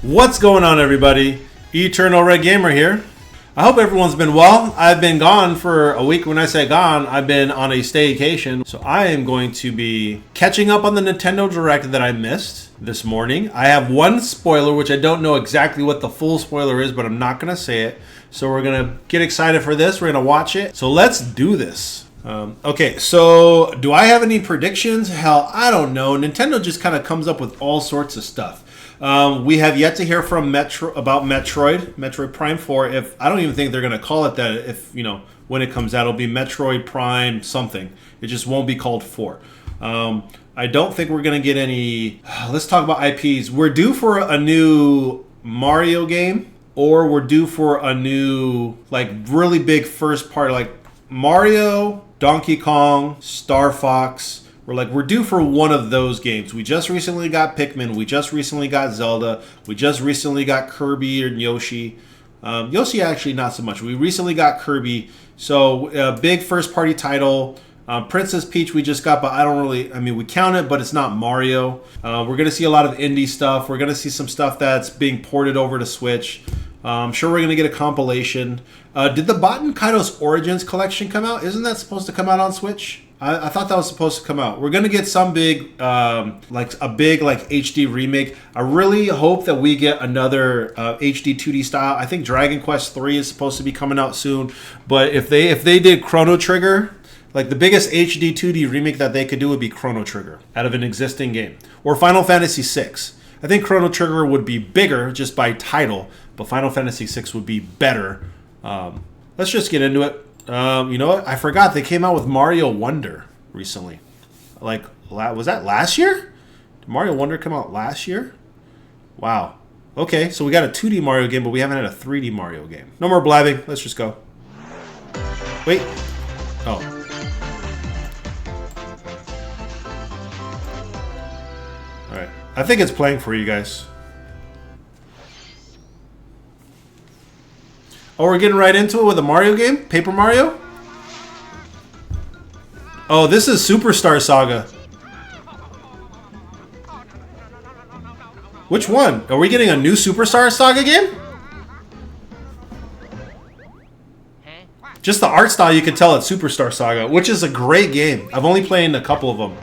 What's going on, everybody? Eternal Red Gamer here. I hope everyone's been well. I've been gone for a week. When I say gone, I've been on a staycation. So I am going to be catching up on the Nintendo Direct that I missed this morning. I have one spoiler, which I don't know exactly what the full spoiler is, but I'm not going to say it. So we're going to get excited for this. We're going to watch it. So let's do this. Okay, so do I have any predictions? Hell, I don't know. Nintendo just kind of comes up with all sorts of stuff. We have yet to hear from about Metroid Prime 4. If I don't even think they're going to call it that. If when it comes out, it'll be Metroid Prime something. It just won't be called 4. I don't think we're going to get any. Let's talk about IPs. We're due for a new Mario game, or we're due for a new really big first party like Mario, Donkey Kong, Star Fox. We're due for one of those games. We just recently got Pikmin. We just recently got Zelda. We just recently got Kirby and Yoshi. Yoshi actually not so much. We recently got Kirby. So a big first party title. Princess Peach we just got, but we count it, but it's not Mario. We're going to see a lot of indie stuff. We're going to see some stuff that's being ported over to Switch. I'm sure we're going to get a compilation. Did the Baten Kaitos Origins collection come out? Isn't that supposed to come out on Switch? I thought that was supposed to come out. We're going to get some big, HD remake. I really hope that we get another HD 2D style. I think Dragon Quest 3 is supposed to be coming out soon. But if they did Chrono Trigger, the biggest HD 2D remake that they could do would be Chrono Trigger out of an existing game. Or Final Fantasy 6. I think Chrono Trigger would be bigger just by title, but Final Fantasy 6 would be better. Let's just get into it. You know what? I forgot they came out with Mario Wonder recently. Was that last year? Did Mario Wonder come out last year? Wow. Okay, so we got a 2D Mario game, but we haven't had a 3D Mario game. No more blabbing. Let's just go. Wait. Oh. Alright. I think it's playing for you guys. Oh, we're getting right into it with a Mario game? Paper Mario? Oh, this is Superstar Saga. Which one? Are we getting a new Superstar Saga game? Just the art style, you can tell it's Superstar Saga, which is a great game. I've only played a couple of them.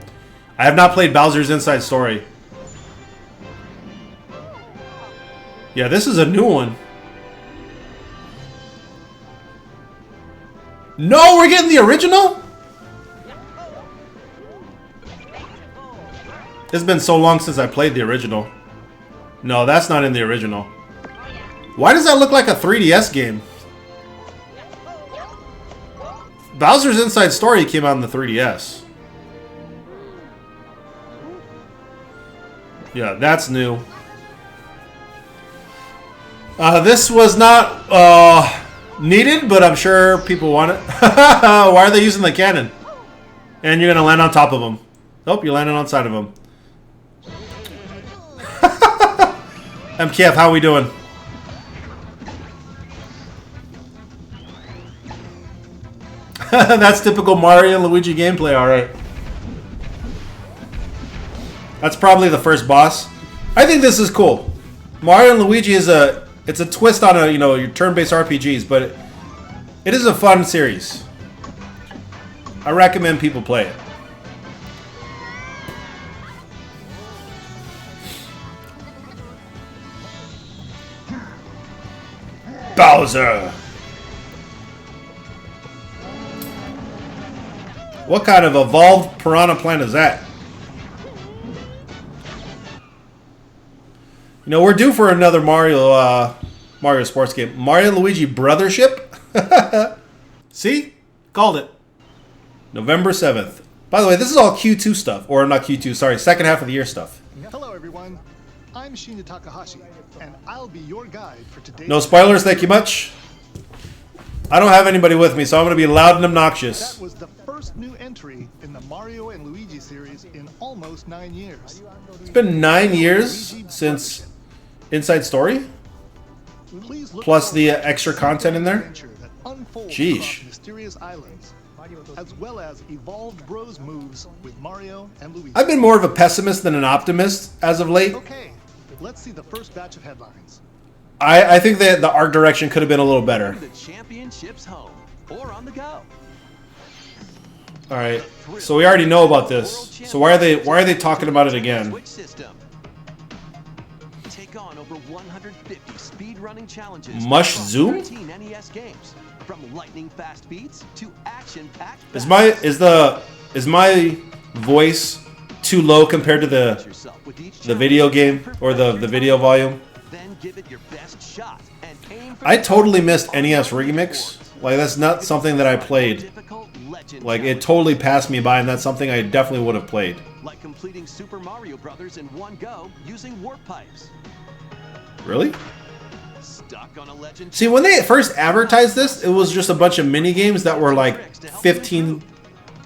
I have not played Bowser's Inside Story. Yeah, this is a new one. No, we're getting the original? It's been so long since I played the original. No, that's not in the original. Why does that look like a 3DS game? Bowser's Inside Story came out in the 3DS. Yeah, that's new. This was not... needed, but I'm sure people want it. Why are they using the cannon? And you're going to land on top of them. Nope, you're landing on side of them. MKF, how we doing? That's typical Mario and Luigi gameplay, alright. That's probably the first boss. I think this is cool. Mario and Luigi is it's a twist on your turn-based RPGs, but it is a fun series. I recommend people play it. Bowser! What kind of evolved piranha plant is that? We're due for another Mario sports game. Mario and Luigi Brothership? See? Called it. November 7th. By the way, this is all Q2 stuff. Or not Q2, sorry, second half of the year stuff. Hello, everyone. I'm Shinya Takahashi, and I'll be your guide for today's... No spoilers, thank you much. I don't have anybody with me, so I'm going to be loud and obnoxious. That was the first new entry in the Mario and Luigi series in almost 9 years. It's been 9 years since Inside Story? Plus the extra content in there? Jeesh. Mysterious islands, as well as evolved Bros moves with Mario and Luigi. I've been more of a pessimist than an optimist as of late. Okay, Let's see the first batch of headlines. I think that the art direction could have been a little better. The championship's home or on the go. All right, so we already know about this. So why are they talking about it again? Switch system. Take on over 150 speedrunning challenges. Mush across Zoom? 13 NES games, from lightning fast beats to action-packed. Is my voice too low compared to the video game or the video volume? Then give it your best shot and aim for I totally missed NES Remix. Like, that's not something that I played. difficult legend Like, it totally passed me by, and that's something I definitely would have played. like completing Super Mario Brothers in one go using warp pipes. Really? Stuck on a legend. See, when they first advertised this, it was just a bunch of mini games that were like 15,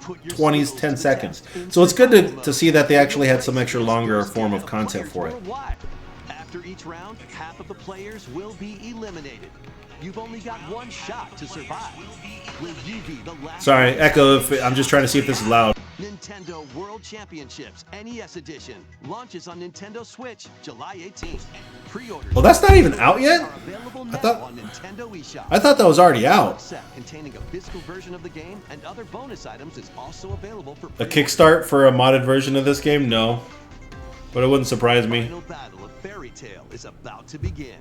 20s, 10 seconds. So it's good to see that they actually had some extra longer form of content for it. After each round, half of the players will be eliminated. You've only got one shot to survive. Will you be the last? Sorry, Echo, I'm just trying to see if this is loud. Nintendo World Championships NES Edition launches on Nintendo Switch July 18th. Pre-orders. Well, that's not even out yet? Are available now thought- on Nintendo eShop. I thought that was already out. Set containing a physical version of the game and other bonus items is also available for A kickstart for a modded version of this game? No. But it wouldn't surprise The me. final battle of Fairy Tale is about to begin.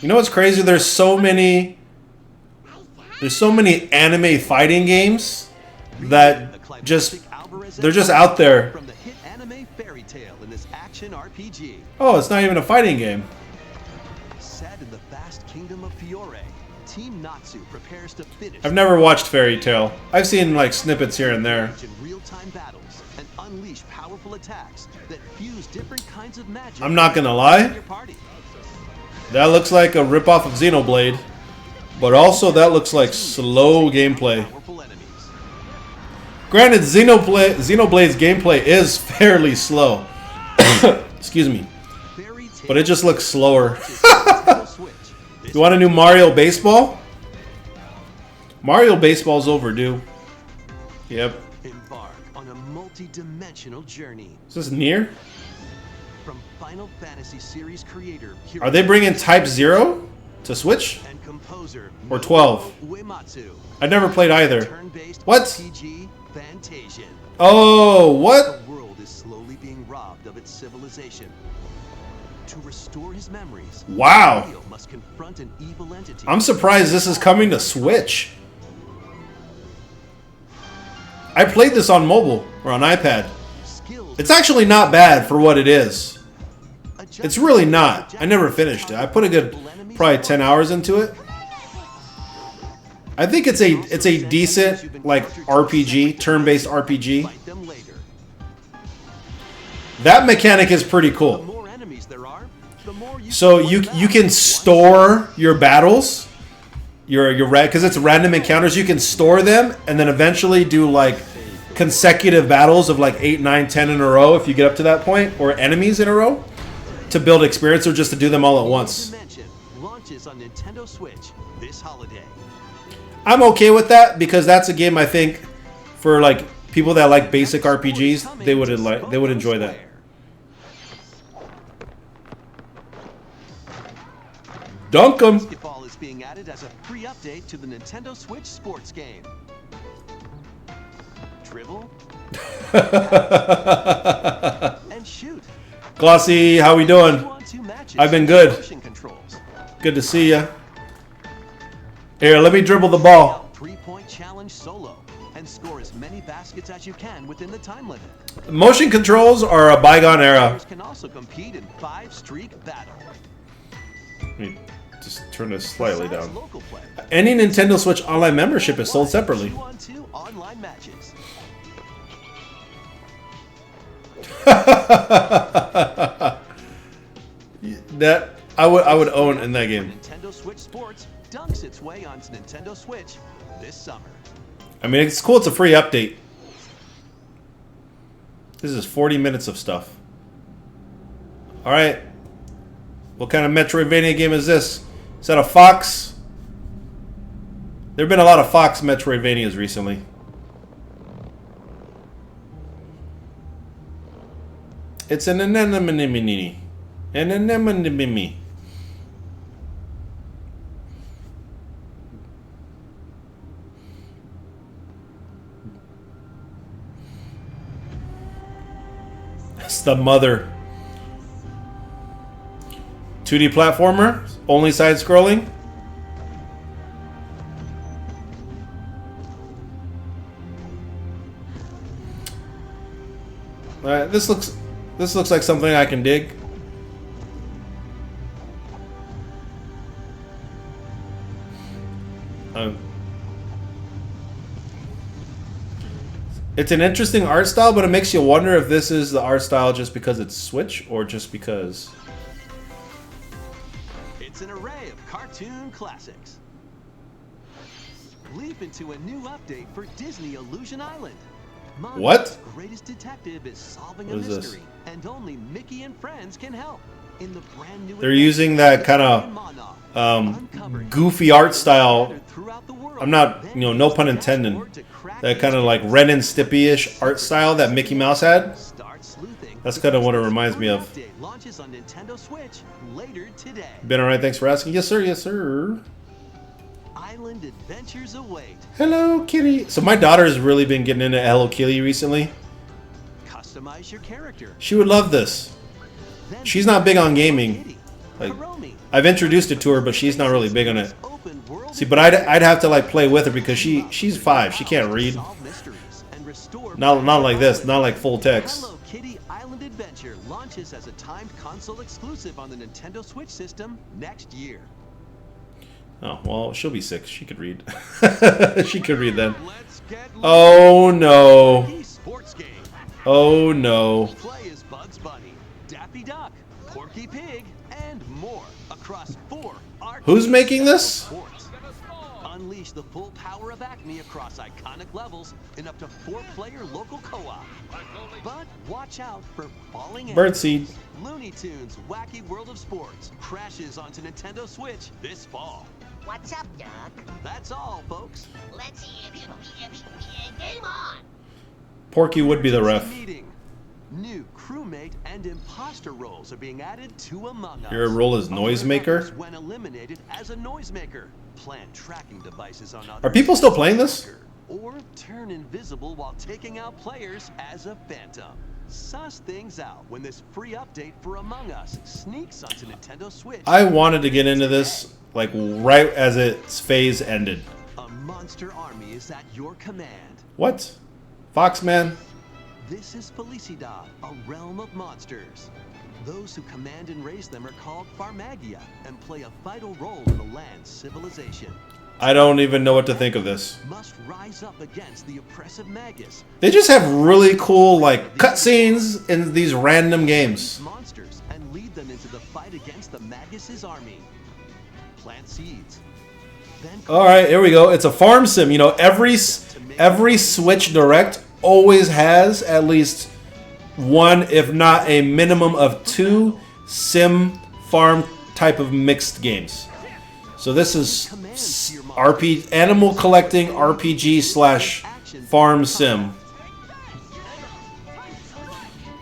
You know what's crazy? There's so many anime fighting games that they're just out there. From the hit anime Fairy Tale in this action RPG. Oh, it's not even a fighting game. Set in the vast kingdom of Fiore, Team Natsu prepares to finish I've never watched Fairy Tale. I've seen like snippets here and there. in real-time battles and unleash powerful attacks that fuse different kinds of magic. I'm not gonna lie. Your party. That looks like a ripoff of Xenoblade, but also that looks like slow gameplay. Powerful enemies. Granted, Xenoblade's gameplay is fairly slow. Excuse me. Fairy Tale But it just looks slower. Nintendo Switch. This You want a new Mario Baseball? Mario Baseball's overdue. Yep. embark on a multi-dimensional journey Is this near? from Final Fantasy series creator Are they bringing Type 0 to Switch? and composer Or 12? Uematsu. I never played either. Turn-based What? RPG Fantasian. Oh, what? The world is slowly being robbed of its civilization. To restore his memories, Wow. Leo must confront an evil entity. I'm surprised this is coming to Switch. I played this on mobile or on iPad. Skills It's actually not bad for what it is. adjust It's really not. I never finished it. I put a good probably 10 hours into it. I think it's a decent like RPG, turn-based RPG. fight them later. That mechanic is pretty The cool. more enemies there are, the more you So can you win you back. can store your battles, your because it's random encounters. You can store them and then eventually do like consecutive battles of like 8, 9, 10 in a row if you get up to that point, or enemies in a row to build experience or just to do them all at once. Dimension launches on Nintendo Switch this holiday. I'm okay with that because that's a game I think for like people that like basic RPGs, they would enjoy that. Dunk 'em. Basketball is being added as a free update to the Nintendo Switch sports game. Dribble and shoot. Glossy, how we doing? 2-on-2 matches I've been with good. motion controls. Good to see ya. Here, let me dribble the ball. 3-point challenge solo and score as many baskets as you can within the time limit. Motion controls are a bygone era. Players can also compete in 5-streak battle. Let me just turn this slightly Besides down. local play, Any Nintendo Switch Online membership is sold separately. 2-on-2 online matches. That I would own in that game. Nintendo Switch Sports dunks its way onto Nintendo Switch this summer. I mean, it's cool. It's a free update. This is 40 minutes of stuff. All right. What kind of Metroidvania game is this? Is that a Fox? There have been a lot of Fox Metroidvanias recently. It's an anemone. Anemone. That's the mother. 2D platformer, only side scrolling. This looks like something I can dig. It's an interesting art style, but it makes you wonder if this is the art style just because it's Switch or just because. It's an array of cartoon classics. Leap into a new update for Disney Illusion Island. Monarch's What? greatest detective is solving a What is this? mystery, and only Mickey and friends can help. In the brand new They're using that kind of goofy art style. I'm not, no pun intended. That kind of like Ren and Stimpy-ish art style that Mickey Mouse had. That's kind of what it reminds me of. Launches on Nintendo Switch later today. Been alright, thanks for asking. Yes, sir, yes, sir. Island adventures await. Hello Kitty. So my daughter has really been getting into Hello Kitty recently. Customize your character. She would love this. She's not big on gaming. Like, I've introduced it to her, but she's not really big on it. See, but I'd have to like play with her because she's 5. She can't read. Not like this. Not like full text. Hello Kitty Island Adventure launches as a timed console exclusive on the Nintendo Switch system next year. Oh well, she'll be 6. She could read. She could read then. Oh no. Oh no. Play as Bugs Bunny, Daffy Duck, Porky Pig, and more across 4 arcade Who's making this? ports. Unleash the full power of Acme across iconic levels in up to 4-player local co-op. But watch out for falling Birdseed. Looney Tunes Wacky World of Sports crashes onto Nintendo Switch this fall. What's up, Doc? That's all, folks. Let's see if game on. Porky would be the ref. Meeting. New crewmate and imposter roles are being added to Among Us. Your role is noisemaker? When eliminated as a noisemaker, plant tracking devices on Are people still playing this? or turn invisible while taking out players as a phantom. Suss things out when this free update for Among Us sneaks onto Nintendo Switch. I wanted to get into this like right as its phase ended. A monster army is at your command. What? Foxman? This is Felicidad, a realm of monsters. Those who command and raise them are called Farmagia and play a vital role in the land's civilization. I don't even know what to think of this. Must rise up against the oppressive Magus. They just have really cool like cutscenes in these random games. Monsters and lead them into the fight against the Magus' army. Plant seeds. Then All right, here we go. It's a farm sim. You know, every Switch Direct always has at least one, if not a minimum of 2 sim farm type of mixed games. So this is animal collecting RPG / farm sim.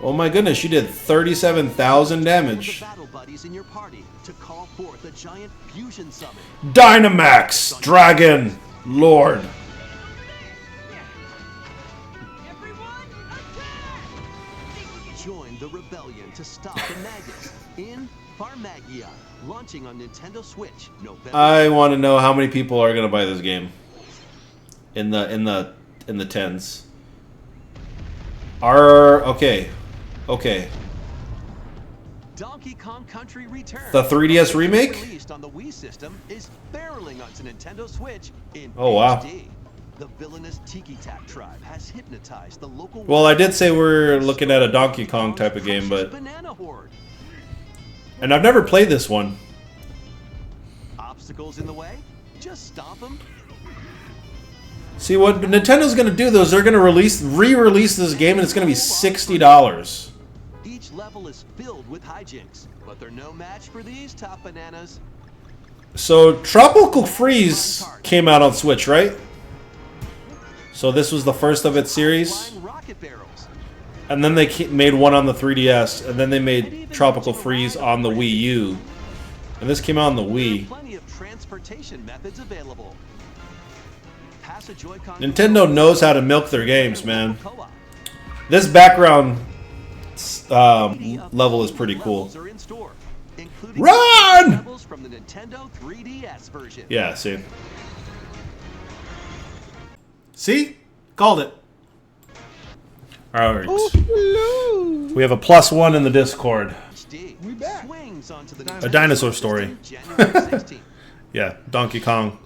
Oh my goodness, you did 37,000 damage. battle buddies in your party to call forth a giant fusion summon. Dynamax, Dragon, Lord. Join the rebellion to stop the Magus in Farmagia, launching on Nintendo Switch November. I want to know how many people are gonna buy this game. In the tens. Okay. Donkey Kong Country Returns. The 3DS remake? Released on the Wii system is barreling onto Nintendo Switch in Oh, wow. HD. The villainous Tiki Tak tribe has hypnotized the local. Well, I did say we're looking at a Donkey Kong type of game, but Banana Horde. and I've never played this one. Obstacles in the way? Just stomp them. See what Nintendo's gonna do though is they're gonna re-release this game and it's gonna be $60. Each level is filled with hijinks, but they're no match for these top bananas. So Tropical Freeze came out on Switch, right? So this was the first of its series. Flying rocket barrels. And then they made one on the 3DS, and then they made Tropical Freeze on the Wii U. And this came out on the Wii. Plenty of transportation methods available. Pass a Joy-Con Nintendo knows how to milk their games, man. This background level is pretty cool. Levels are in store, including Run! levels from the Nintendo 3DS version. Yeah, see? See? Called it. Alright. We have a +1 in the Discord. We back. Swings onto the A dinosaur story. January 16th. Yeah, Donkey Kong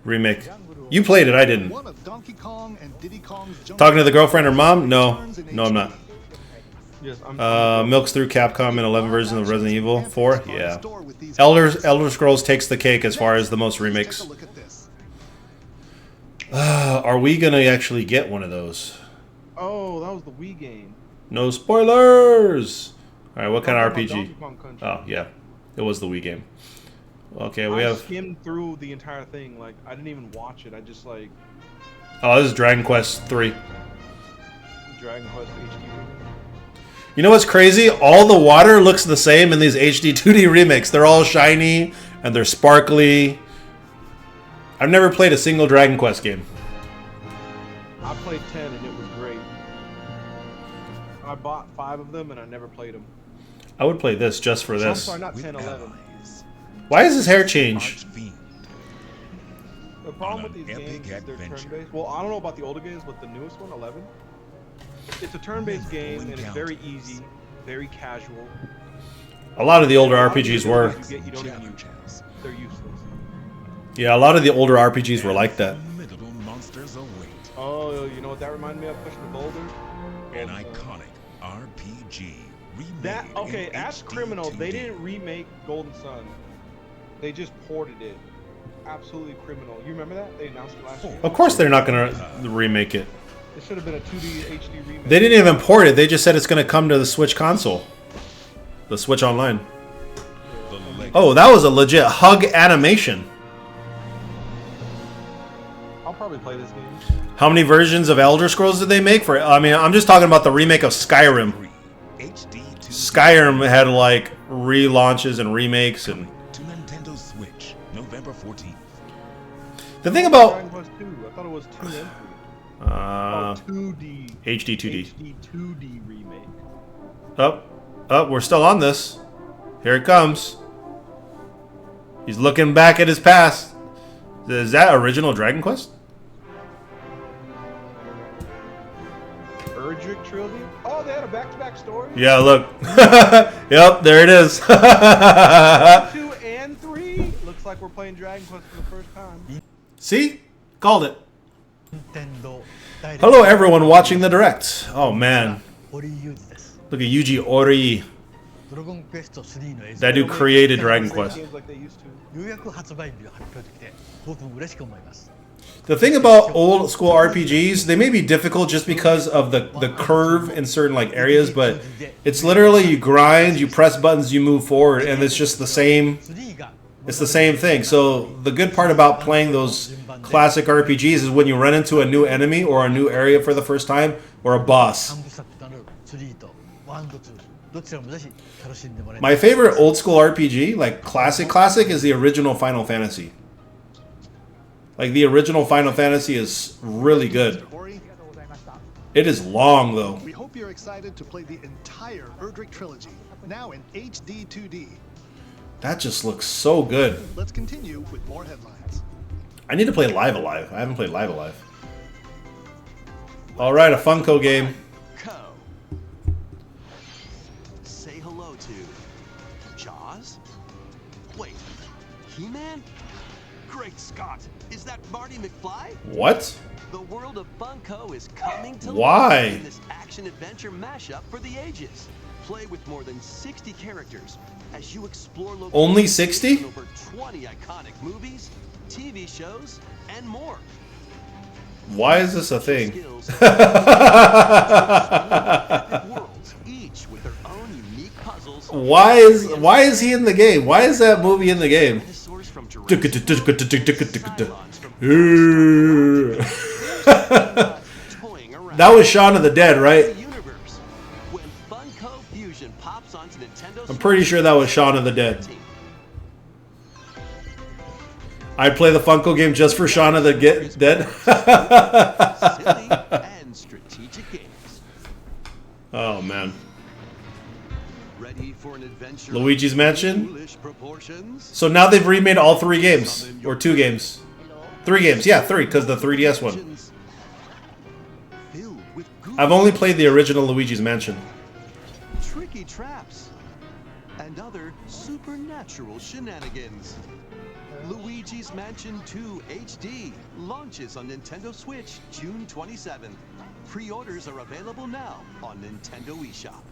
remake. You played it, I didn't. One of Donkey Kong and Diddy Kong's Talking to the girlfriend or mom? No. No, I'm not. Yes, I'm Milks through Capcom in 11 versions of Resident Evil 4? Yeah. Elder Scrolls takes the cake as far as the most remakes. Take a look at this. Are we gonna actually get one of those? Oh, that was the Wii game. No spoilers! Alright, what kind of Donkey RPG? Kong Country. Oh, yeah. It was the Wii game. Okay, we I have... skimmed through the entire thing. Like, I didn't even watch it. I just, like, Oh, this is Dragon Quest 3. Dragon Quest HD. You know what's crazy? All the water looks the same in these HD 2D remakes. They're all shiny, and they're sparkly. I've never played a single Dragon Quest game. I played 10 and it was great. I bought 5 of them and I never played them. I would play this just for I'm this. sorry, not 10, 11. Why is his hair change? The problem with these games is they're turn-based. Well, I don't know about the older games, but the newest one, 11, it's a turn-based game and it's very easy, very casual. A lot of the older RPGs were. You don't even use. They're useless. Yeah, a lot of the older RPGs were like that. Oh, you know what that reminded me of? Pushing the boulder. An iconic RPG. That okay? As Criminal, they didn't remake Golden Sun. They just ported it. Absolutely criminal. You remember that? They announced it last year. Of course they're not going to remake it. It should have been a 2D HD remake. They didn't even port it. They just said it's going to come to the Switch console. The Switch Online. Oh, that was a legit hug animation. I'll probably play this game. How many versions of Elder Scrolls did they make for it? I mean, I'm just talking about the remake of Skyrim. Skyrim had like relaunches and remakes and to Nintendo Switch, November 14th. the thing about Dragon Quest 2. I thought it was 2 and 3. 2D. HD 2D. HD 2D remake. Oh, we're still on this. Here it comes. He's looking back at his past. Is that original Dragon Quest? Erdrick Trilogy? Oh, they had a back-to-back story? Yeah, look. Yep, there it is. 2 and 3? Looks like we're playing Dragon Quest for the first time. See? Called it. Hello, everyone watching the direct. Oh, man. Look at Yuji Ori. That dude created Dragon Quest. Games like they used to. The thing about old school RPGs, they may be difficult just because of the curve in certain like areas, but it's literally you grind, you press buttons, you move forward, and it's just the same. It's the same thing. So the good part about playing those classic RPGs is when you run into a new enemy or a new area for the first time or a boss. My favorite old school RPG, like classic, is the original Final Fantasy. Like the original Final Fantasy is really good. It is long though. We hope you're excited to play the entire Erdrick trilogy, now in HD 2D. That just looks so good. Let's continue with more headlines. I need to play Live Alive. I haven't played Live Alive. Alright, a Funko game. Say hello to Jaws? Wait, He-Man? Great Scott! Is that Marty McFly? What? The world of Funko is coming to Why? life in this action-adventure mashup for the ages. Play with more than 60 characters as you explore locations Only 60? in over 20 iconic movies, TV shows, and more. Why is this a thing? Skills worlds, each with their own unique puzzles. Why is he in the game? Why is that movie in the game? Dinosaurs from That was Shaun of the Dead, right? universe. I'm pretty sure that was Shaun of the Dead. I'd play the Funko game just for Shaun of the Dead. Silly and strategic games. Oh man. Ready for an adventure? Luigi's Mansion. Foolish proportions. So now they've remade all 3 games. Or 2 games. 3 games. Yeah, 3, because the 3DS one. Filled with I've only played the original Luigi's Mansion. tricky traps and other supernatural shenanigans. Luigi's Mansion 2 HD launches on Nintendo Switch June 27th. Pre-orders are available now on Nintendo eShop.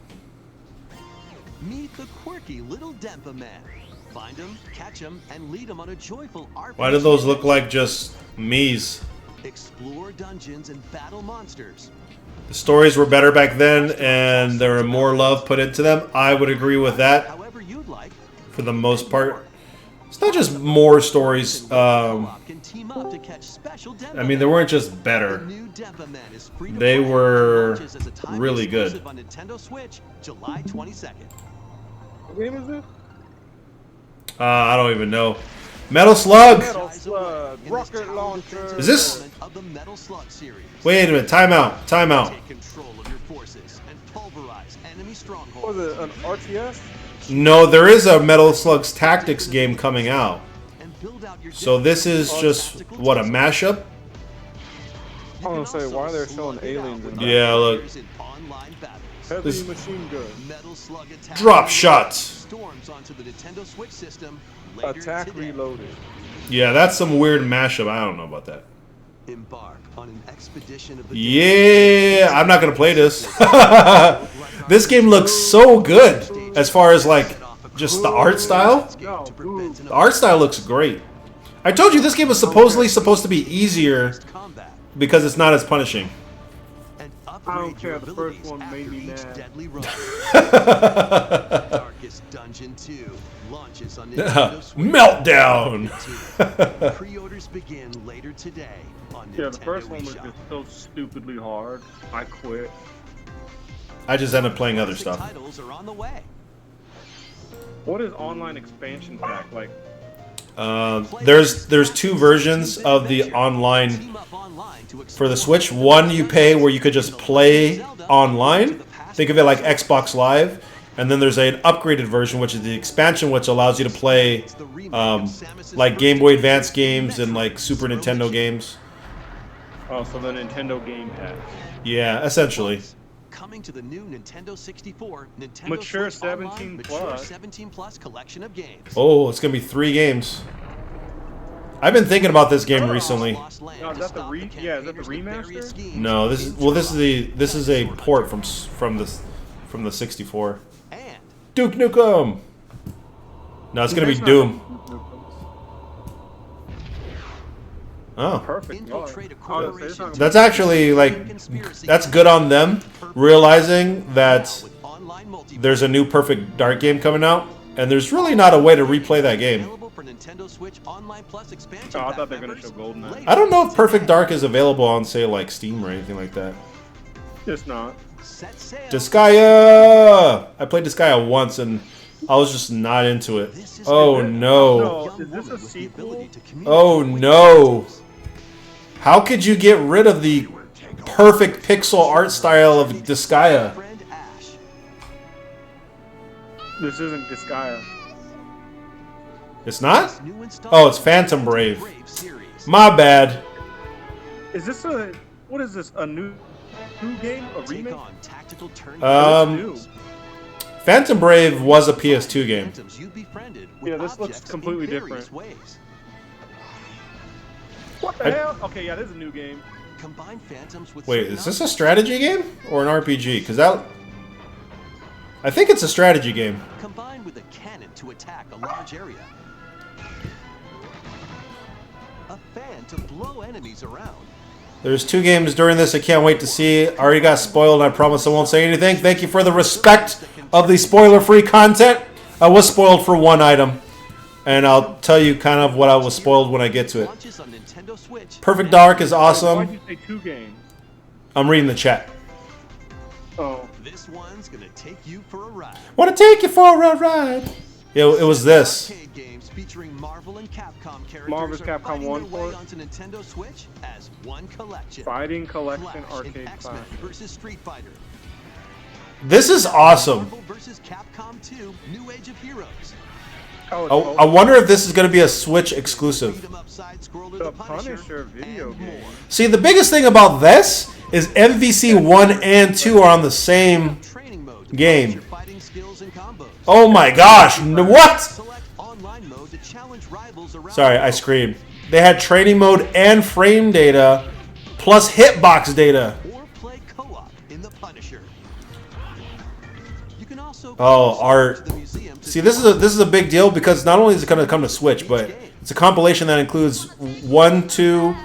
Meet the quirky little Dempa Man. Find him, catch him, and lead him on a joyful RPG. Why do those look like just Mii's? Explore dungeons and battle monsters. The stories were better back then, and there were more love put into them. I would agree with that However you'd like. for the most part. It's not just more stories. Can team up to catch special Dempa I mean, they weren't just better. The new Dempa Man is free to They play and were launches as a timed really good. exclusive on Nintendo Switch, July 22nd. What game is this? I don't even know. Metal Slug! Metal Slug, rocket launcher. Is this- Of the Metal Slug series. Wait a minute, time out, time out. Take control of your forces and pulverize enemy Was strongholds. it an RTS? No, there is a Metal Slug's Tactics game coming out. And build out your So this is just, what, a mashup? I was gonna say, why they're showing aliens in Yeah, look. In online battles. Heavy This- machine gun. Metal Slug Attack Drop shots. storms onto the Nintendo Switch system later Attack today. Reloaded. Yeah, that's some weird mashup. I don't know about that. Embark on an expedition of the Yeah, I'm not gonna play this. This game looks so good as far as like just the art style. The art style looks great. I told you this game was supposedly supposed to be easier combat. because it's not as punishing. And I upgrade don't care, your the first abilities one after made me each mad. deadly run. Darkest Dungeon 2 launches on Nintendo Switch. Meltdown. Pre-orders begin later today on Nintendo Yeah, the first one was eShop. just so stupidly hard. I quit. I just ended up playing other Classic stuff. Titles are on the way. What is online expansion pack like? There's 2 versions of the online Team up online to for the explore Switch. One you pay where you could just play online. Think of it like Xbox Live. And then there's an upgraded version, which is the expansion, which allows you to play like Game Boy Advance games and like Super Nintendo games. Oh, so the Nintendo Game Pack. Yeah, essentially. Coming to the new Nintendo 64, Nintendo Mature Switch Online 17 Mature plus. 17 plus collection of games. Oh, it's gonna be 3 games. I've been thinking about this game recently. Lost land No, is to that the stop re- the yeah, is that the campaigners with various remaster? schemes No, this is in well, this July. is a port from the 64. And Duke Nukem. No, it's gonna be That's not- Doom. Oh, Perfect. infiltrate a Oh, corporation. it's not- that's actually like that's good on them realizing that With online multiplayer there's a new Perfect Dark game coming out, and there's really not a way to replay that game. available for Nintendo Switch Online Plus expansion Oh, I pack thought they were gonna members show GoldenEye. later I don't know if Perfect today. Dark is available on, say, like Steam or anything like that. It's not. Set sail. Disgaea! I played Disgaea once, and I was just not into it. This is Oh a no! No. young Is this woman a with the sequel? ability to communicate Oh with no! others. How could you get rid of the perfect pixel art style of Disgaea? Friend Ash. This isn't Disgaea. It's not? New installment Oh, it's of Phantom the Brave. series. My bad. Is this a what is this? A new game? A Take remake? on tactical turn New. Phantom Brave was a PS2 game. Phantoms you befriended with Yeah, this looks objects completely in various different. ways. What the hell? Okay, yeah, this is a new game. Combine phantoms with Wait, certain is this a objects. strategy game or an RPG? Because that, I think it's a strategy game. Combine with a cannon to attack a large area. A fan to blow enemies around. There's 2 games during this I can't wait to see. I already got spoiled, and I promise I won't say anything. Thank you for the respect of the spoiler-free content. I was spoiled for 1 item, and I'll tell you kind of what I was spoiled when I get to it. Launches on Nintendo Switch. Perfect Dark is Why'd awesome. you say 2 games? I'm reading the chat. Oh. This one's gonna take you for a ride. Want to take you for a ride? It was this. Arcade games featuring Marvel and Capcom characters Marvel's are Capcom fighting 1 their way port? onto Nintendo Switch as one collection. Fighting Collection Flash Arcade and X-Men Classic. versus Street Fighter. This is awesome. Marvel versus Capcom 2, New Age of Heroes. Oh, I wonder if this is going to be a Switch exclusive. Beat 'em up side-scroller, The Punisher video and game. more. See, the biggest thing about this is MVC 1 and 2 are on the same Training mode to game. polish your fighting skills and combos. Oh my gosh, what? Select online mode to challenge rivals around Sorry, the I world. screamed. They had training mode and frame data plus hitbox data. Or play co-op in the Punisher. You can also Oh, art. to the museum to See, this is a big deal because not only is it going to come to Switch, but it's a compilation that includes 1, 2,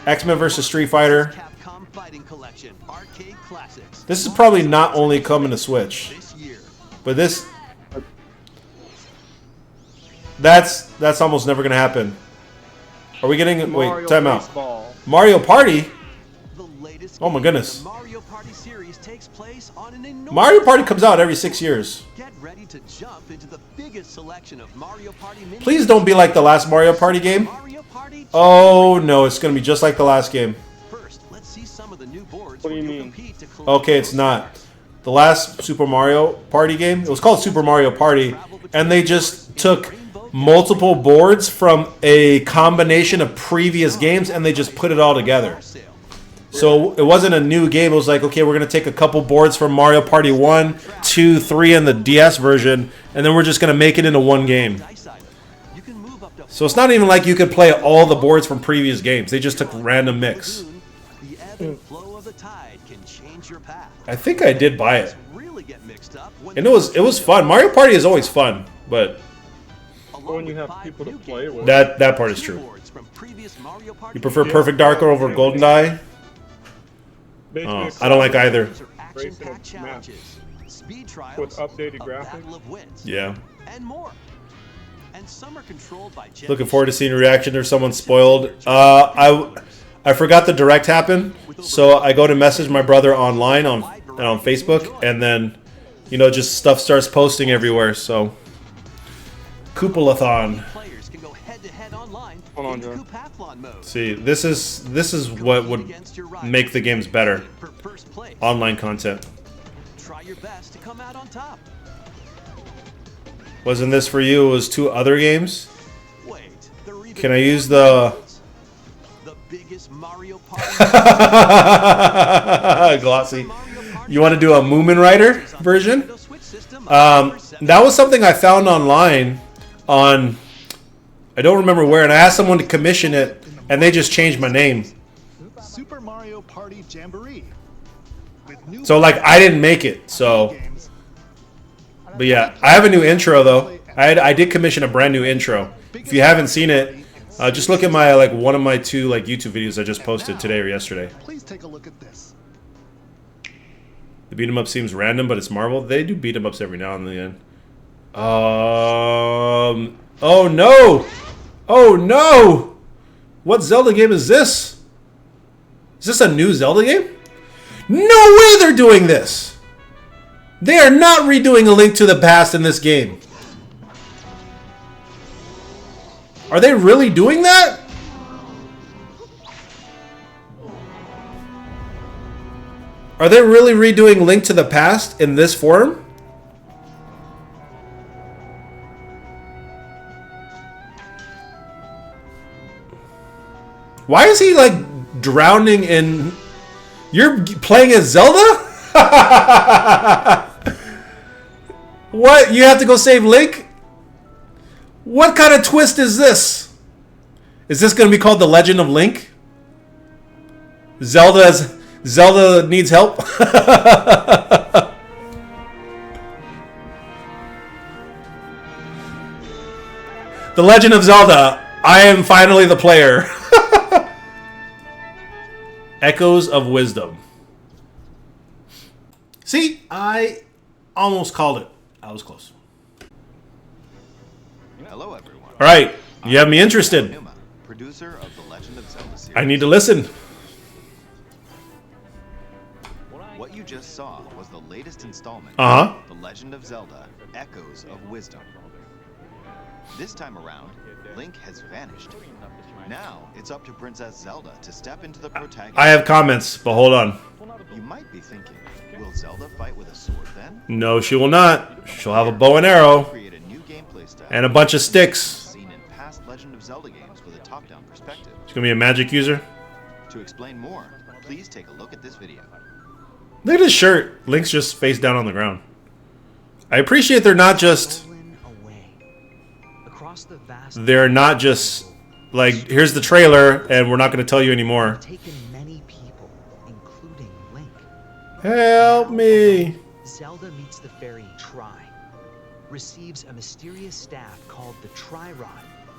X-Men vs. Street Fighter. Capcom Fighting Collection Arcade Classics. This is probably not only coming to Switch, This year. but that's almost never going to happen. Are we getting wait, time out. Baseball. Mario Party? The latest Oh my game goodness. in the Mario Party series takes place on an enormous Mario Party comes out every 6 years. Get ready to jump into the biggest selection of Mario Party mini Please don't be like the last Mario Party game. Mario Party. Oh no, it's going to be just like the last game. First, let's see some of the new boards What do where you you'll mean? compete to collect Okay, it's not. The last Super Mario Party game, it was called Super Mario Party, and they just took multiple boards from a combination of previous games and they just put it all together. So it wasn't a new game. It was like, okay, we're going to take a couple boards from Mario Party 1, 2, 3, and the DS version, and then we're just going to make it into one game. dice item. You can move up to So it's not even like you could play all the boards from previous games. They just took random mix. the ebb and flow of the tide can change your path. I think I did buy it. Really get mixed up when And it was fun. Mario Party is always fun, but along When you with have 5 people to new play games, with. that part is new true. boards from previous Mario Party You prefer games, Perfect Dark over GoldenEye? Basically, I don't like either. or action-packed Racing maps. challenges, speed trials, With updated a graphics. battle of wits, Yeah. and more. And some are controlled by Looking forward to seeing a reaction if someone's spoiled. I forgot the direct happened, so I go to message my brother online on Facebook, and then just stuff starts posting everywhere. So Koopalathon. Players can go head-to-head online Hold on, in Joe. Koopathlon mode. See, this is what would make the games better. For first place. Online content. Try your best to come out on top. Wasn't this for you? It was 2 other games. Wait, there are even Can I use more the- modes. The biggest Mario Party. Glossy. You want to do a Moomin Rider version? Nintendo Switch system, That was something I found online on, I don't remember where, and I asked someone to commission it, and they just changed my name. Super Mario Party Jamboree. With new So, like, I didn't make it, so, games. but yeah, I have a new intro, though. I did commission a brand new intro. If you haven't seen it, just look at my, one of my 2, YouTube videos I just posted today or yesterday. Please take a look at this. The beat 'em up seems random, but it's Marvel. They do beat 'em ups every now and then. Oh no! Oh no! What Zelda game is this? Is this a new Zelda game? No way they're doing this! They are not redoing A Link to the Past in this game. Are they really doing that? Are they really redoing Link to the Past in this form? Why is he drowning in... You're playing as Zelda? What? You have to go save Link? What kind of twist is this? Is this going to be called The Legend of Link? Zelda needs help? The Legend of Zelda. I am finally the player. Echoes of Wisdom. See, I almost called it. I was close. Hello, everyone. All right, you have me interested. Numa, producer of the Legend of Zelda series. I need to listen. What you just saw was the latest installment, Uh-huh. The Legend of Zelda: Echoes of Wisdom. This time around, Link has vanished. Now, it's up to Princess Zelda to step into the protagonist. I have comments, but hold on. You might be thinking, will Zelda fight with a sword then? No, she will not. She'll have a bow and arrow Create a new gameplay style and a bunch of sticks. seen in past Legend of Zelda games with a top-down perspective. She's gonna be a magic user. To explain more, please take a look at this video. Look at his shirt. Link's just face down on the ground. I appreciate they're not just like, here's the trailer and we're not going to tell you anymore. Taken many people, including Link. Help me. Zelda meets the fairy Tri, receives a mysterious staff called the Tri-Rod,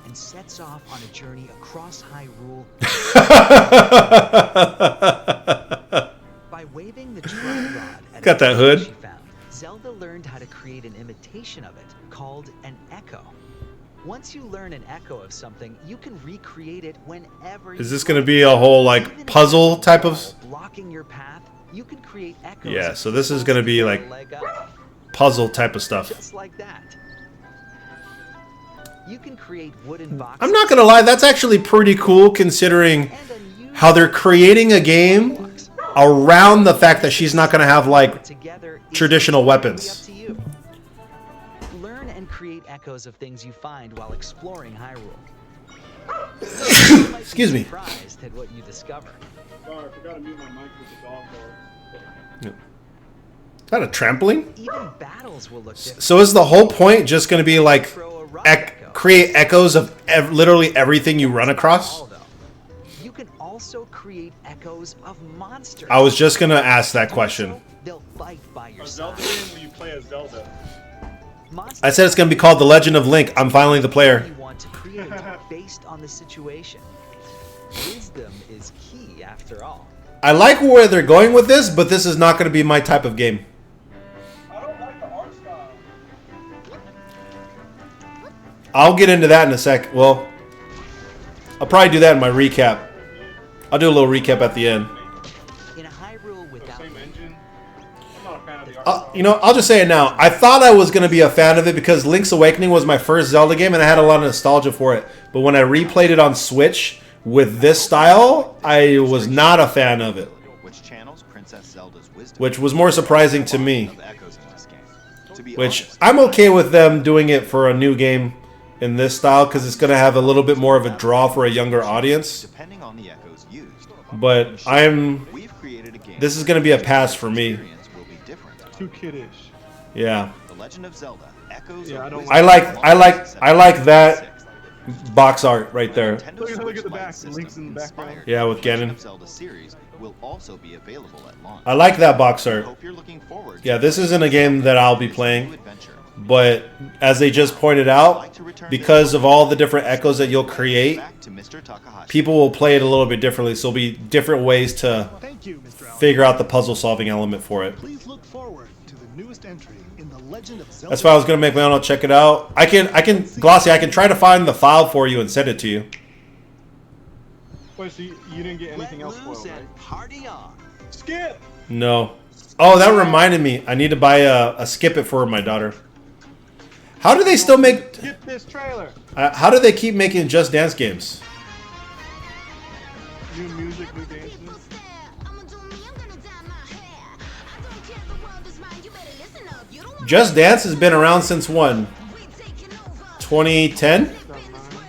and sets off on a journey across Hyrule. By waving the Tri-Rod at Got that hood. she found, Zelda learned how to create an imitation of it called an echo. Once you learn an echo of something, you can recreate it whenever you Is this going to be a whole, like, puzzle type of... blocking your path, you can create echoes. Yeah, so this is going to be, like, Leg up. puzzle type of stuff. Just like that. You can create wooden boxes. I'm not going to lie, that's actually pretty cool considering and unusual how they're creating a game blocks. around the fact that she's not going to have, like, Together is traditional completely weapons. up to you. Learn and create echoes of things you find while exploring Hyrule. You might Excuse be me. surprised at what you discover. Sorry, I forgot to mute my mic with the dog bark. Is that a trampoline? Even battles will look different. So is the whole point just going to be, like, Throw a rock echo. create echoes of literally everything you run across? All, though. You can also create echoes of monsters. I was just going to ask that question. They'll fight by your A side. Zelda game where you play as Zelda. Monsters I said it's going to be called The Legend of Link. I'm finally the player. you want to create based on the situation. Wisdom is key after all. I like where they're going with this, but this is not going to be my type of game. I don't like the art style. I'll get into that in a sec. Well, I'll probably do that in my recap. I'll do a little recap at the end. In a Hyrule without Same engine. I'm not a fan of the art style. You know, I'll just say it now. I thought I was going to be a fan of it because Link's Awakening was my first Zelda game and I had a lot of nostalgia for it. But when I replayed it on Switch with this style, I was not a fan of it, Which channels Princess Zelda's wisdom which was more surprising to me. of echoes in this game. To be Which honest, I'm okay with them doing it for a new game in this style because it's going to have a little bit more of a draw for a younger audience. depending on the echoes used, But we've created a game. this is going to be a pass for me. Experience will be different. Too kiddish. Yeah. The Legend of Zelda: Echoes Yeah, of I don't Wisdom. I like that box art right there. Nintendo Look at Switch the Lite back, system Link's in the background. inspired Yeah, by with the Legend Ganon. of Zelda series will also be available at launch. I like that box art. Hope you're looking forward. Yeah, this isn't a game that I'll be to playing. new adventure. But as they just pointed out, because of all the different echoes that you'll create, Back to Mr. Takahashi. people will play it a little bit differently. So there'll be different ways to Thank you, Mr. Allen. figure out the puzzle solving element for it. Please look forward to the newest entry in the Legend of Zelda. That's why I was gonna make my own. I'll check it out. I can Glossy. I can try to find the file for you and send it to you. Wait, so you didn't get anything Let else loose spoiled, right? and party on. Skip! No. Oh, that reminded me. I need to buy a skip it for my daughter. How do they still make? Skip this trailer! How do they keep making Just Dance games? New music, new dances. Just Dance has been around since when? 2010? 2009.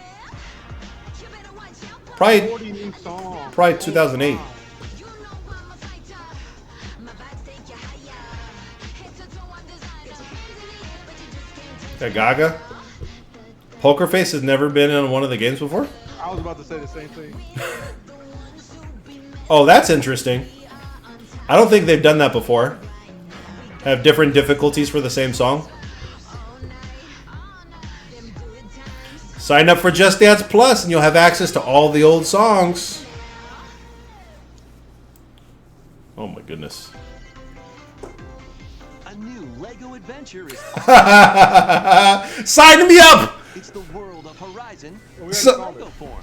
Probably 40 new songs. Probably 2008. That Gaga? Poker Face has never been in one of the games before? I was about to say the same thing. Oh, that's interesting. I don't think they've done that before. Have different difficulties for the same song. Sign up for Just Dance Plus and you'll have access to all the old songs. Oh my goodness. A new Lego adventure is Sign me up! It's the world of Horizon We So- already Lego form.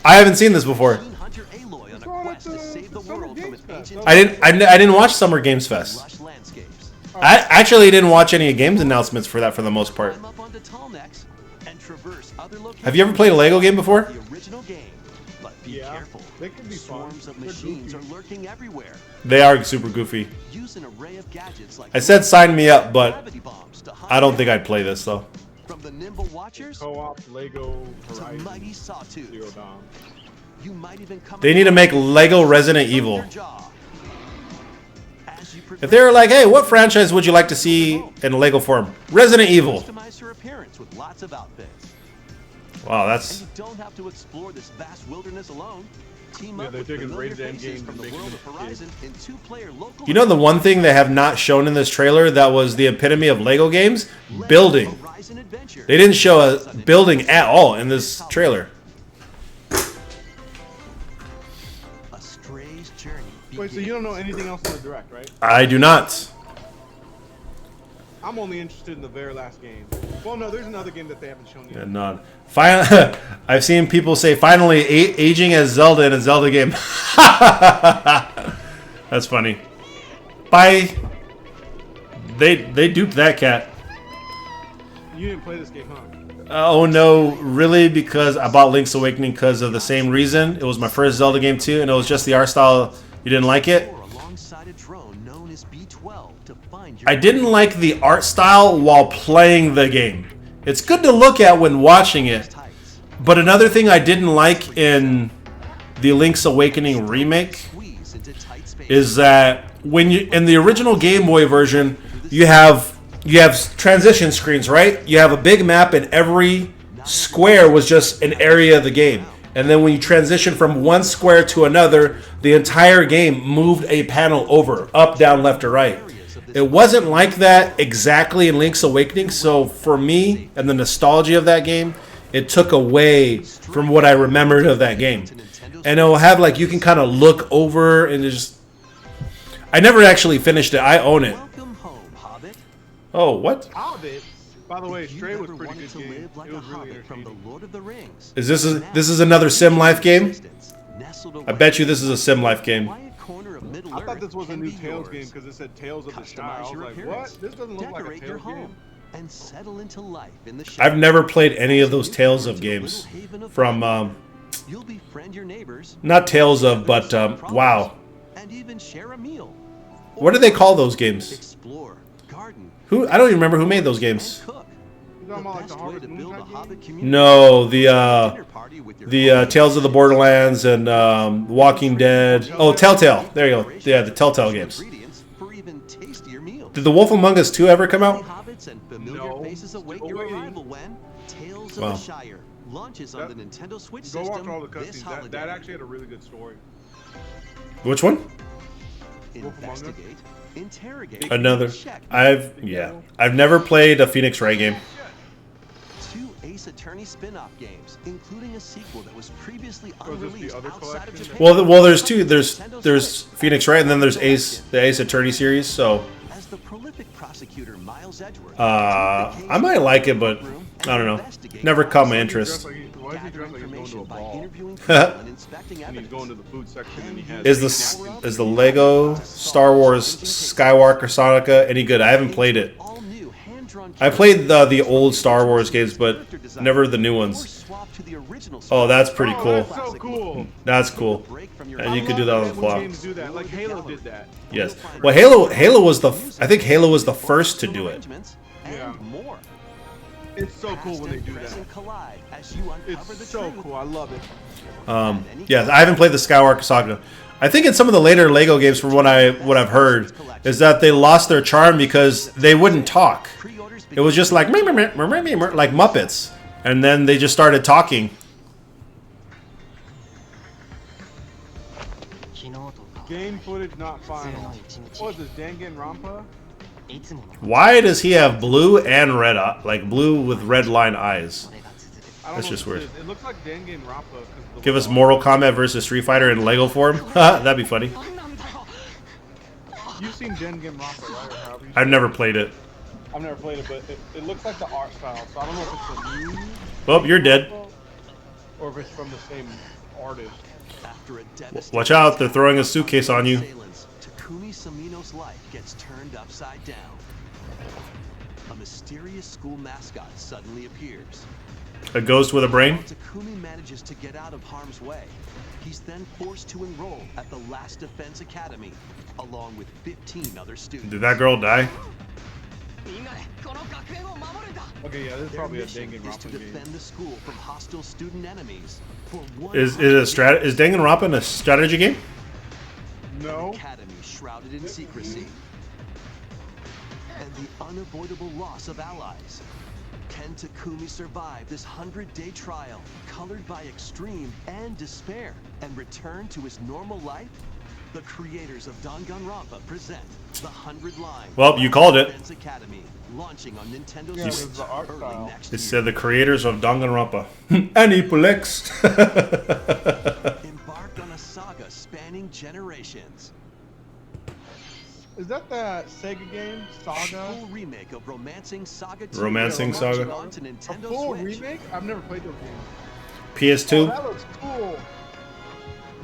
I haven't seen this before. Hunter Aloy on a What's wrong with quest to save the world from its ancient I didn't watch Summer Games Fest. lush landscapes. I actually didn't watch any games announcements for that for the most part. Climb up onto tall necks and traverse other locations. Have you ever played a Lego game before? The original game, but be Yeah, careful. they can be fun. Swarms of They're machines goofy. are lurking everywhere. They are super goofy. Use an array of gadgets like I said sign me up, but gravity bombs to hide I don't think I'd play this though. from the nimble watchers Co-op Lego to Horizon mighty Zero sawtooths. Dawn. You might even come They need to make Lego Resident from Evil. your jaw. As you If they were like, hey, what franchise would you like to see in Lego form? Resident Evil. customize your appearance with lots of outfits. Wow, And that's you don't have to explore this vast wilderness alone. Team Yeah, up they're with taking familiar rated M faces games from and the making world them of Horizon in two-player local. you know the one thing they have not shown in this trailer that was the epitome of Lego games? Building. Horizon Adventure. They didn't show a building at all in this trailer. A stray's journey. Wait, so you don't know anything else in the direct, right? I do not. I'm only interested in the very last game. Well, no, there's another game that they haven't shown yet. And none. I've seen people say finally aging as Zelda in a Zelda game. That's funny. Bye. They duped that cat. You didn't play this game, huh? Oh no, really? Because I bought Link's Awakening because of the same reason. It was my first Zelda game too, and it was just the art style. You didn't like it? Or alongside a drone known as B12 to find your I didn't like the art style while playing the game. It's good to look at when watching it. tights. But another thing I didn't like in the Link's Awakening remake Squeeze into tight space. is that when you in the original Game Boy version, you have transition screens, right? You have a big map and every square was just an area of the game. And then when you transition from one square to another, the entire game moved a panel over, up, down, left, or right. It wasn't like that exactly in Link's Awakening, so for me and the nostalgia of that game, it took away from what I remembered of that game. And it'll have like you can kind of look over and just. I never actually finished it. I own it. Welcome home, Hobbit. Oh, what? Hobbit. By the way, If you Stray was ever pretty wanted good to game. live like It a was really hobbit from the entertaining. Lord of the Rings. Is this another Sim Life game? I bet you this is a Sim Life game. I thought this was a new Tales game because it said Tales of the Shy. I was like, what? This doesn't look like a Decorate your Tales home game. and settle into life in the I've never played any of those Tales of games from You'll befriend your neighbors not Tales of, but WoW. and even share a meal. What do they call those games? Explore, garden, Who I don't even remember who made those games. cook. You talking about like the Best way Harvest to Moon build a type game? hobbit community. No, Dinner party with your Tales of the Borderlands and Walking Dead. Oh, Telltale. There you go. Yeah, the Telltale games. ingredients for even tastier meals. Did The Wolf Among Us 2 ever come out? Hobbits and familiar No. faces await Still your waiting. arrival when Tales of Wow. the Shire launches on the Nintendo Switch Go watch system all the this cutscenes. holiday. That actually had a really good story. Which one? Wolf Among Us? Investigate, interrogate, Another. check. I've never played a Phoenix Wright game. 2 Ace Attorney spin-off games, including a sequel that was previously Was this the unreleased other outside of collection? Japan. Well, there's two. There's Phoenix Wright and then there's the Ace Attorney series. So As the prolific prosecutor Miles Edgeworth, I might like it, but I don't know. Never caught my interest. Why is he dressed like he's going to a ball? and inspecting And he's evidence. going to the food section and he has... Is the Lego Star Wars Skywalker Sonica any good? I haven't played it. All-new hand-drawn I played the old Star Wars games, but never the new or ones. swap to the original Oh, that's pretty Oh, cool. that's so cool. That's cool. break from your And you I could do love that on the when fly. games do that. Like Halo did that. Yes. Well, Halo was I think Halo was the first to do it. arrangements and Yeah. more. It's so cool when they do that. Present collide as you uncover the It's so truth. cool. I love it. Yeah, I haven't played the Skywalker Saga. I think in some of the later Lego games, from what I've heard, is that they lost their charm because they wouldn't talk. Pre-orders It was just like like Muppets, and then they just started talking. Game footage not final. What is this, Danganronpa? Why does he have blue and red, like blue with red line eyes? I don't That's know just what weird. this is. It looks like Danganronpa. 'Cause the Give us way- Mortal Kombat versus Street Fighter in Lego form. That'd be funny. You've seen Danganronpa, right? Or however you I've never played it. I've never played it, but it looks like the art style. So I don't know if it's a new Well, you're dead. or if it's from the same artist. After a devastating Watch out, they're attack throwing a suitcase on you. assailants, Takumi Samino's life gets turned upside down. A mysterious school mascot suddenly appears. A ghost with a brain? While Takumi manages to get out of harm's way, he's then forced to enroll at the Last Defense Academy, along with 15 other students. Did that girl die? Okay, yeah, this is Their probably a mission is Danganronpa to game. defend the school from hostile student enemies. For Is Danganronpa a strategy game? No. Academy shrouded in secrecy, and the unavoidable loss of allies. Can Takumi survive this 100-day trial, colored by extreme and despair, and return to his normal life? The creators of Danganronpa present the 100 Line. Well, you called it. Defense Academy, launching on Nintendo Yeah, Switch it's the art early style. next It year. said the creators of Danganronpa. Aniplex. Embark on a saga spanning generations. Is that that Sega game, Saga? Full remake of Romancing Saga 2. Romancing launching Saga. onto A Nintendo full Switch. remake? I've never played those games. Oh, PS2. that looks cool.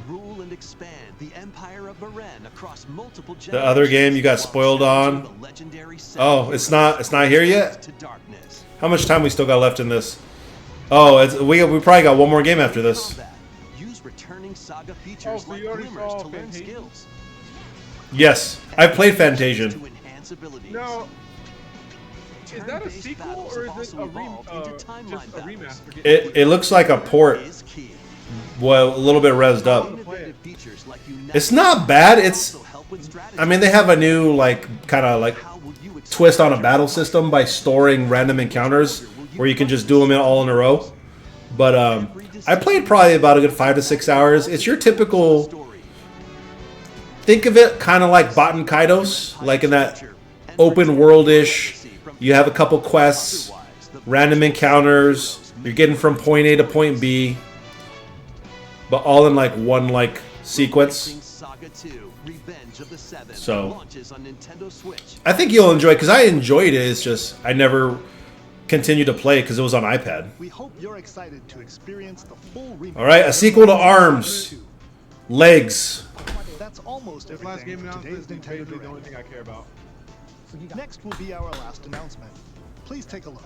Rule and expand the Empire of Baren across multiple generations. The other game you got spoiled on. The legendary Oh, it's not here yet? to darkness. How much time we still got left in this? Oh, we probably got one more game after this. Combat. Use returning Saga features Oh, so like you already glimmers saw to learn Fantasia? skills. Yes, I played Fantasia. To enhance abilities. No. Is that a Turn-based sequel battles or have is it also a evolved into timeline just a battles. remaster? It looks like a port. Is key. Well, a little bit rezzed up. Innovative features like It's not bad. It's, also help with strategy. I mean, they have a new kind of How will you twist on a battle system by storing random encounters where you can just do them all in a row. But I played probably about a good 5 to 6 hours. It's your typical. story? Think of it kind of like Baten Kaidos, like in that open world-ish. You have a couple quests, random encounters. You're getting from point A to point B, but all in like one sequence. Saga 2, Revenge of the Seven, So launches on Nintendo Switch. I think you'll enjoy it because I enjoyed it. It's just I never continued to play because it was on iPad. We hope you're excited to experience the full remake. All right, a sequel to ARMS. Legs. That's almost This last game everything for announcement today's is Nintendo basically the only Direct. thing I care about. Next will be our last announcement. Please take a look.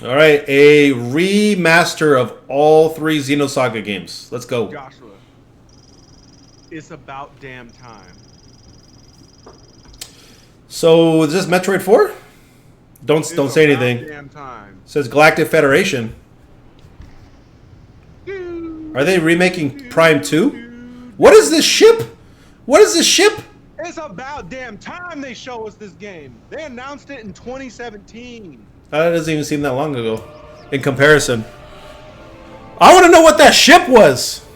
All right, a remaster of all 3 Xenosaga games. Let's go. Joshua, it's about damn time. So is this Metroid 4? Don't It's say about anything. Damn time. It says Galactic Federation. Are they remaking Prime 2? What is this ship? What is this ship? It's about damn time they show us this game. They announced it in 2017. That doesn't even seem that long ago. In comparison. I want to know what that ship was.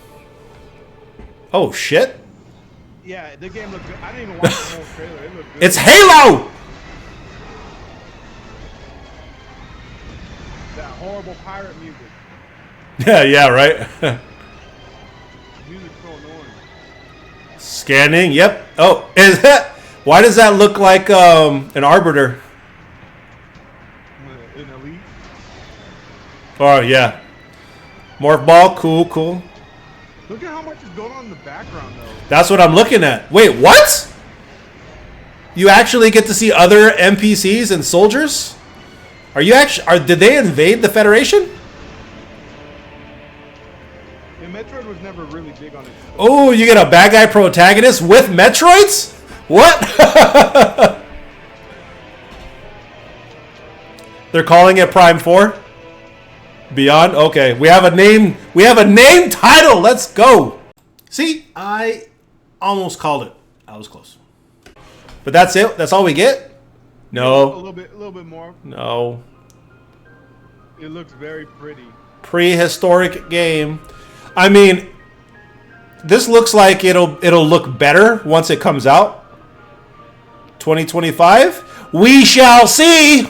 Oh, shit. Yeah, the game looked good. I didn't even watch the whole trailer. It looked good. It's Halo! That horrible pirate music. Yeah, right. Music's so annoying. Scanning, yep. Oh, is that? Why does that look like an Arbiter? In Elite. Oh, yeah. Morph ball, cool. Look at how much is going on in the background, though. That's what I'm looking at. Wait, what? You actually get to see other NPCs and soldiers? Are you actually? Did they invade the Federation? And Metroid was never really big on it. Oh, you get a bad guy protagonist with Metroids? What? They're calling it Prime 4? Beyond? Okay, we have a name. We have a name title. Let's go. See, I almost called it. I was close. But that's it? That's all we get? A No. little bit more. No. It looks very pretty. Prehistoric game. I mean, this looks like it'll look better once it comes out. 2025. We shall see.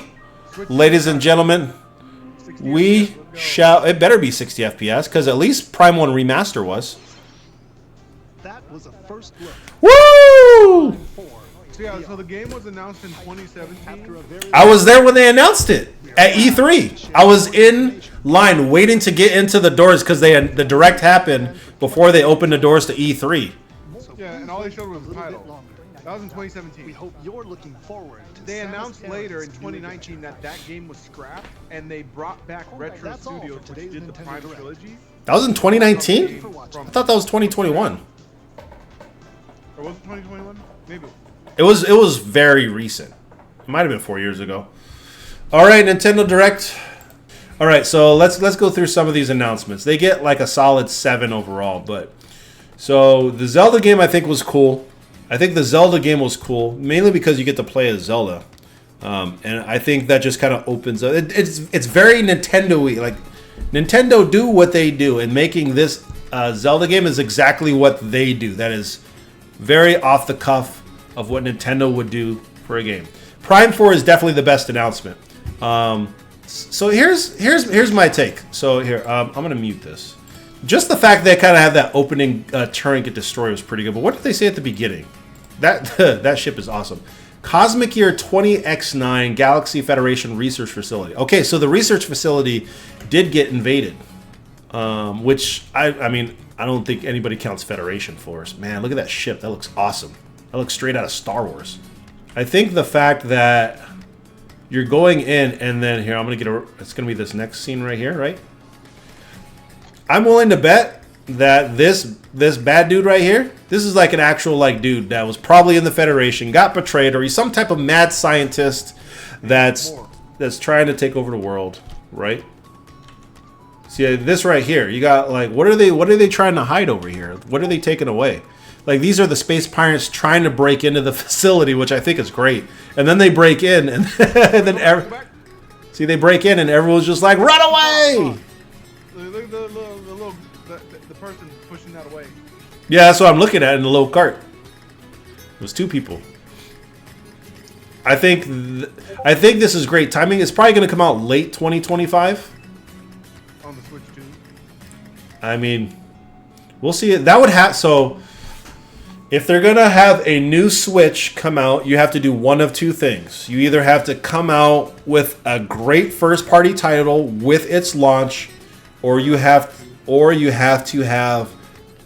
Ladies and gentlemen, we shall. It better be 60 FPS because at least Prime 1 Remaster was. That was a first look. Woo! 4, So yeah, so the game was announced in 2017. I was there when they announced it at E3. I was in line waiting to get into the doors because the direct happened before they opened the doors to E3. Yeah, and all they showed was the title. That was in 2017. We hope you're looking forward to They Samus announced Aran's later in new 2019 that that game was scrapped, and they brought back Retro that's all Studios, for which today's did the Nintendo Prime Direct. trilogy. That was in 2019? From, I thought that was 2021. or was it 2021? Maybe. It was very recent. It might have been 4 years ago. All right, Nintendo Direct. All right, so let's go through some of these announcements. They get like a solid 7 overall, but so the Zelda game I think was cool. I think the Zelda game was cool mainly because you get to play as Zelda, and I think that just kind of opens up. It's very Nintendo-y. Like Nintendo do what they do, and making this Zelda game is exactly what they do. That is very off the cuff of what Nintendo would do for a game. Prime 4 is definitely the best announcement. So here's my take. So here, I'm gonna mute this. Just the fact they kind of have that opening turret get destroyed was pretty good. But what did they say at the beginning? That ship is awesome. Cosmic Year 20X9 Galaxy Federation Research Facility. Okay, so the research facility did get invaded, which I mean I don't think anybody counts Federation Force. Man, look at that ship. That looks awesome. That looks straight out of Star Wars. I think the fact that you're going in and then here, I'm gonna get it's gonna be this next scene right here, right? I'm willing to bet that this bad dude right here, this is like an actual like dude that was probably in the Federation, got betrayed, or he's some type of mad scientist that's trying to take over the world, right? See this right here, you got like what are they trying to hide over here? What are they taking away? Like these are the space pirates trying to break into the facility, which I think is great. And then they break in, and, and then they break in, and everyone's just like, run away! Look at the person pushing that away. Yeah, that's what I'm looking at in the little cart. It was 2 people. I think this is great timing. It's probably going to come out late 2025. On the Switch too. I mean, we'll see it. That would have so. If they're going to have a new Switch come out, you have to do one of 2 things. You either have to come out with a great first-party title with its launch, or you have to have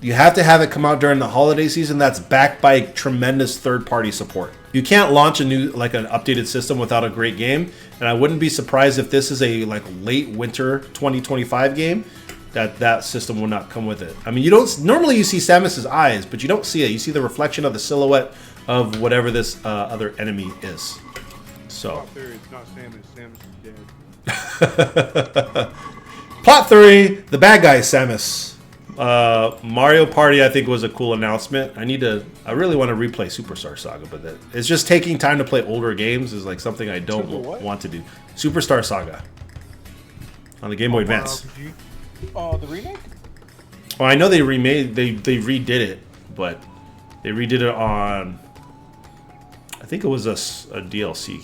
it come out during the holiday season that's backed by tremendous third-party support. You can't launch a new an updated system without a great game, and I wouldn't be surprised if this is a late winter 2025 game. That system will not come with it. I mean, you don't normally you see Samus's eyes, but you don't see it. You see the reflection of the silhouette of whatever this other enemy is. So. It's not Samus. Samus is dead. Plot 3: the bad guy is Samus. Mario Party, I think, was a cool announcement. I really want to replay Superstar Saga, but it's just taking time to play older games is like something I don't want to do. Superstar Saga on the Game Boy Advance. Oh, the remake? Well, I know they redid it, but they redid it on. I think it was a DLC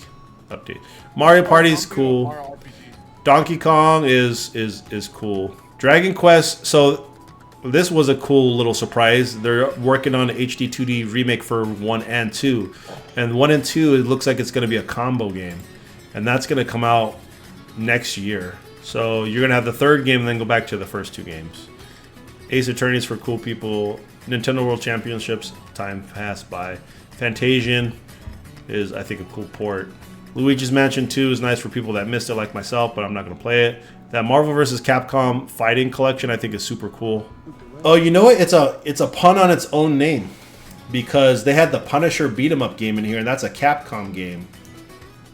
update. Mario Party is cool. Donkey Kong is cool. Dragon Quest. So this was a cool little surprise. They're working on an HD 2D remake for 1 and 2, and 1 and 2 it looks like it's going to be a combo game, and that's going to come out next year. So you're going to have the 3rd game and then go back to the first 2 games. Ace Attorneys for cool people. Nintendo World Championships, time passed by. Fantasian is, I think, a cool port. Luigi's Mansion 2 is nice for people that missed it like myself, but I'm not going to play it. That Marvel vs. Capcom fighting collection I think is super cool. Oh, you know what? It's a pun on its own name. Because they had the Punisher beat-em-up game in here, and that's a Capcom game.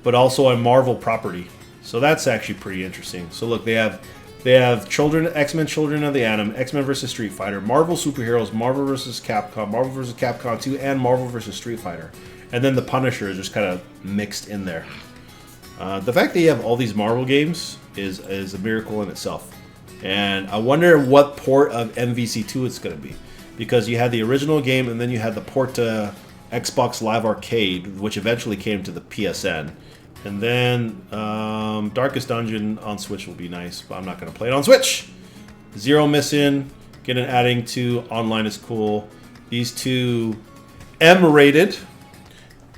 But also a Marvel property. So that's actually pretty interesting. So look, they have X-Men Children of the Atom, X-Men vs. Street Fighter, Marvel Superheroes, Marvel vs. Capcom 2, and Marvel vs. Street Fighter. And then the Punisher is just kind of mixed in there. The fact that you have all these Marvel games is a miracle in itself. And I wonder what port of MVC 2 it's going to be. Because you had the original game, and then you had the port to Xbox Live Arcade, which eventually came to the PSN. And then Darkest Dungeon on Switch will be nice, but I'm not going to play it on Switch. Zero Mission, adding to online is cool. These 2 M-rated.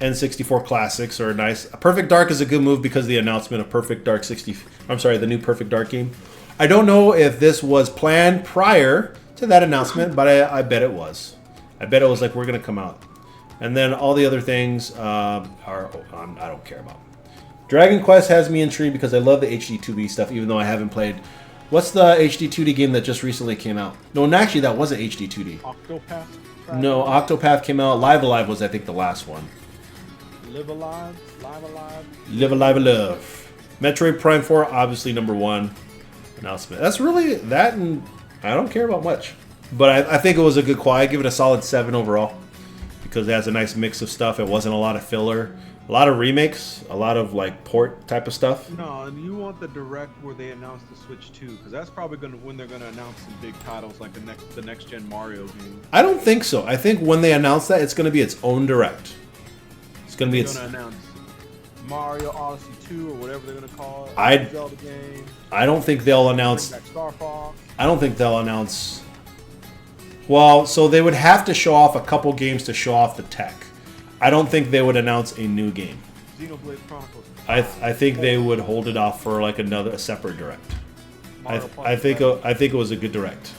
N64 classics are nice. Perfect Dark is a good move because of the announcement of Perfect Dark 60. I'm sorry, the new Perfect Dark game. I don't know if this was planned prior to that announcement, but I bet it was. I bet it was like, we're going to come out. And then all the other things I don't care about. Dragon Quest has me intrigued because I love the HD 2D stuff, even though I haven't played. What's the HD 2D game that just recently came out? No, actually, that wasn't HD 2D. Octopath? No, Octopath came out. Live Alive was, I think, the last one. Live Alive? Live Alive? Live Alive Alive. Metroid Prime 4, obviously number 1 announcement. That's really that, and I don't care about much. But I think it was a good qual. I give it a solid 7 overall because it has a nice mix of stuff. It wasn't a lot of filler. A lot of remakes, a lot of like port type of stuff. No, and you want the direct where they announce the Switch 2, because that's probably when they're gonna announce some big titles like the next gen Mario game. I don't think so. I think when they announce that, it's gonna be its own direct. It's gonna be They're gonna announce Mario Odyssey 2 or whatever they're gonna call it. Zelda game. I don't think they'll announce. Bring back Star Fox. I don't think they'll announce. Well, so they would have to show off a couple games to show off the tech. I don't think they would announce a new game. Xenoblade Chronicles. I think they would hold it off for like a separate direct. I think it was a good direct.